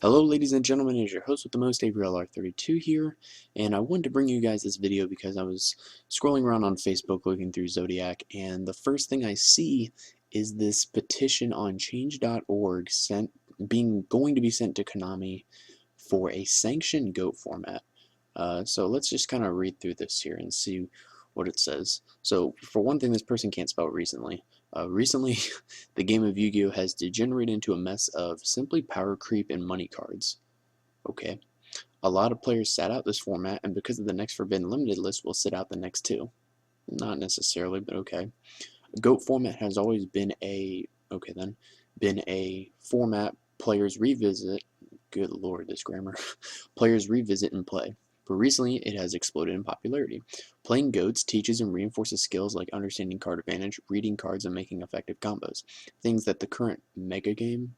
Hello ladies and gentlemen, it is your host with the most, AvrLR32 here, and I wanted to bring you guys this video because I was scrolling around on Facebook looking through Zodiac, and the first thing I see is this petition on change.org going to be sent to Konami for a sanctioned GOAT format. So let's just kind of read through this here and see what it says. So for one thing, this person can't spell recently. Recently, the game of Yu-Gi-Oh has degenerated into a mess of simply power creep and money cards. Okay. A lot of players sat out this format, and because of the next Forbidden Limited list, will sit out the next two. Not necessarily, but okay. GOAT format has always been been a format players revisit. Good lord, this grammar. Players revisit and play. But recently, it has exploded in popularity. Playing GOATs teaches and reinforces skills like understanding card advantage, reading cards, and making effective combos. Things that the current metagame,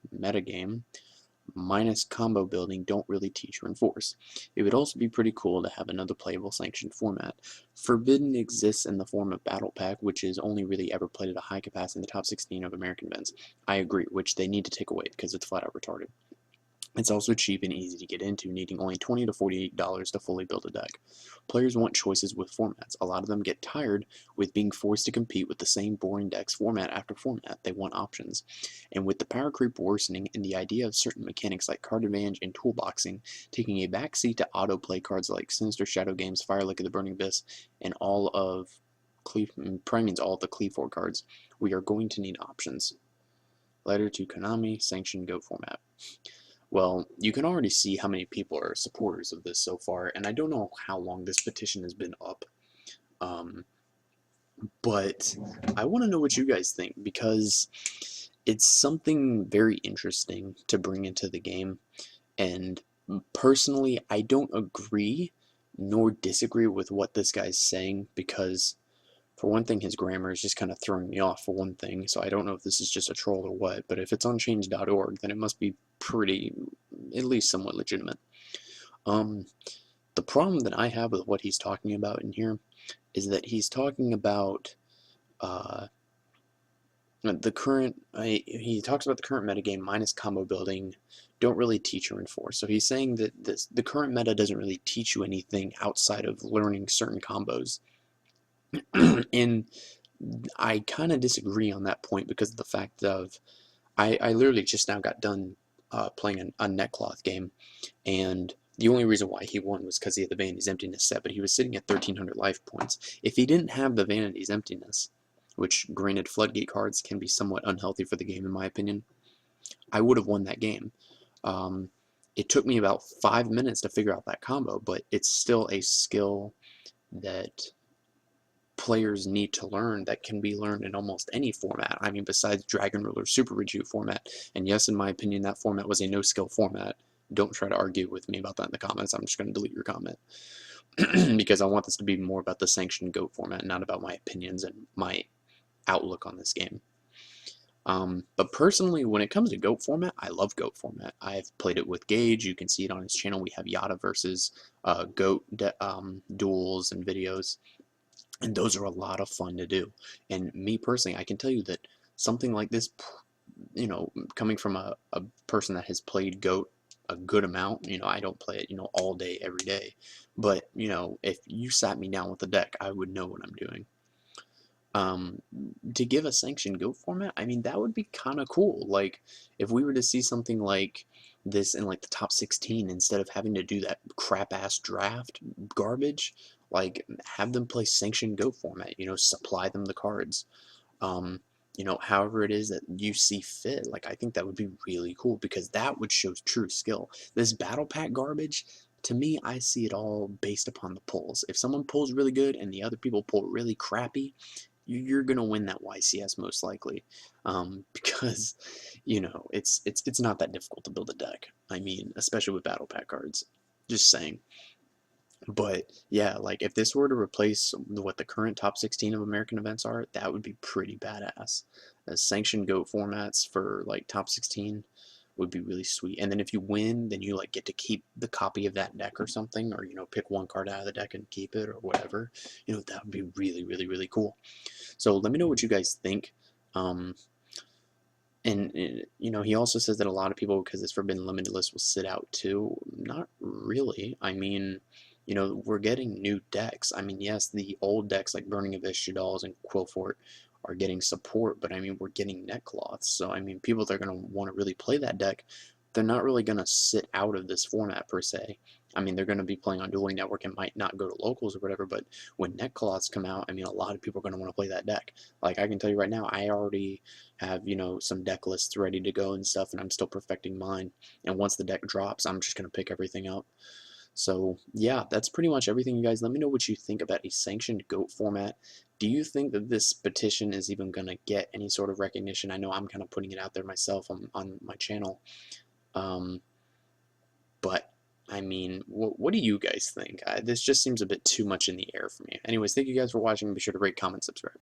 minus combo building don't really teach or enforce. It would also be pretty cool to have another playable sanctioned format. Forbidden exists in the form of Battle Pack, which is only really ever played at a high capacity in the top 16 of American events. I agree, which they need to take away because it's flat out retarded. It's also cheap and easy to get into, needing only $20 to $48 to fully build a deck. Players want choices with formats. A lot of them get tired with being forced to compete with the same boring decks format after format. They want options. And with the power creep worsening and the idea of certain mechanics like card advantage and toolboxing taking a backseat to autoplay cards like Sinister Shadow Games, Firelight of the Burning Abyss, and all of probably means all of the Cleave cards, we are going to need options. Letter to Konami, sanctioned GOAT format. Well, you can already see how many people are supporters of this so far, and I don't know how long this petition has been up, but I want to know what you guys think, because it's something very interesting to bring into the game, and personally, I don't agree nor disagree with what this guy's saying, because for one thing, his grammar is just kind of throwing me off for one thing, so I don't know if this is just a troll or what, but if it's on change.org, then it must be pretty, at least somewhat legitimate. The problem that I have with what he's talking about in here is that he's talking about the current, he talks about the current metagame minus combo building don't really teach or enforce. So he's saying that the current meta doesn't really teach you anything outside of learning certain combos. And I kind of disagree on that point because of the fact of I literally just now got done playing a Netcloth game, and the only reason why he won was because he had the Vanity's Emptiness set, but he was sitting at 1,300 life points. If he didn't have the Vanity's Emptiness, which granted floodgate cards can be somewhat unhealthy for the game in my opinion, I would have won that game. It took me about 5 minutes to figure out that combo, but it's still a skill that players need to learn that can be learned in almost any format. I mean, besides Dragon Ruler Super Reju format. And yes, in my opinion, that format was a no-skill format. Don't try to argue with me about that in the comments. I'm just going to delete your comment. Because I want this to be more about the sanctioned GOAT format, not about my opinions and my outlook on this game. But personally, when it comes to GOAT format, I love GOAT format. I've played it with Gage. You can see it on his channel. We have Yada versus GOAT duels and videos. And those are a lot of fun to do. And me personally, I can tell you that something like this, you know, coming from a person that has played GOAT a good amount, you know, I don't play it, you know, all day, every day. But, you know, if you sat me down with a deck, I would know what I'm doing. To give a sanctioned GOAT format, I mean, that would be kind of cool. Like, if we were to see something like this in like the top 16 instead of having to do that crap ass draft garbage, like have them play sanctioned GOAT format, you know, supply them the cards. You know, however it is that you see fit, like I think that would be really cool because that would show true skill. This battle pack garbage, to me, I see it all based upon the pulls. If someone pulls really good and the other people pull really crappy, you're gonna win that YCS most likely, because you know it's not that difficult to build a deck. I mean, especially with battle pack cards. Just saying. But yeah, like if this were to replace what the current top 16 of American events are, that would be pretty badass. Sanctioned GOAT formats for like top 16 would be really sweet. And then if you win, then you like get to keep the copy of that deck or something, or you know, pick one card out of the deck and keep it or whatever. You know, that would be really, really, really cool. So let me know what you guys think. And you know, he also says that a lot of people, because it's forbidden limited list, will sit out too. Not really. I mean, you know, we're getting new decks. I mean, yes, the old decks like Burning of Ishtadals and Quillfort are getting support, but I mean, we're getting Netcloths. So I mean, people that are going to want to really play that deck, they're not really going to sit out of this format per se. I mean, they're going to be playing on Dueling Network and might not go to locals or whatever, but when Netcloths come out, I mean, a lot of people are going to want to play that deck. Like, I can tell you right now, I already have, you know, some deck lists ready to go and stuff, and I'm still perfecting mine. And once the deck drops, I'm just going to pick everything up. So, yeah, that's pretty much everything, you guys. Let me know what you think about a sanctioned GOAT format. Do you think that this petition is even going to get any sort of recognition? I know I'm kind of putting it out there myself on my channel. Um, but, I mean, what do you guys think? This just seems a bit too much in the air for me. Anyways, thank you guys for watching. Be sure to rate, comment, subscribe.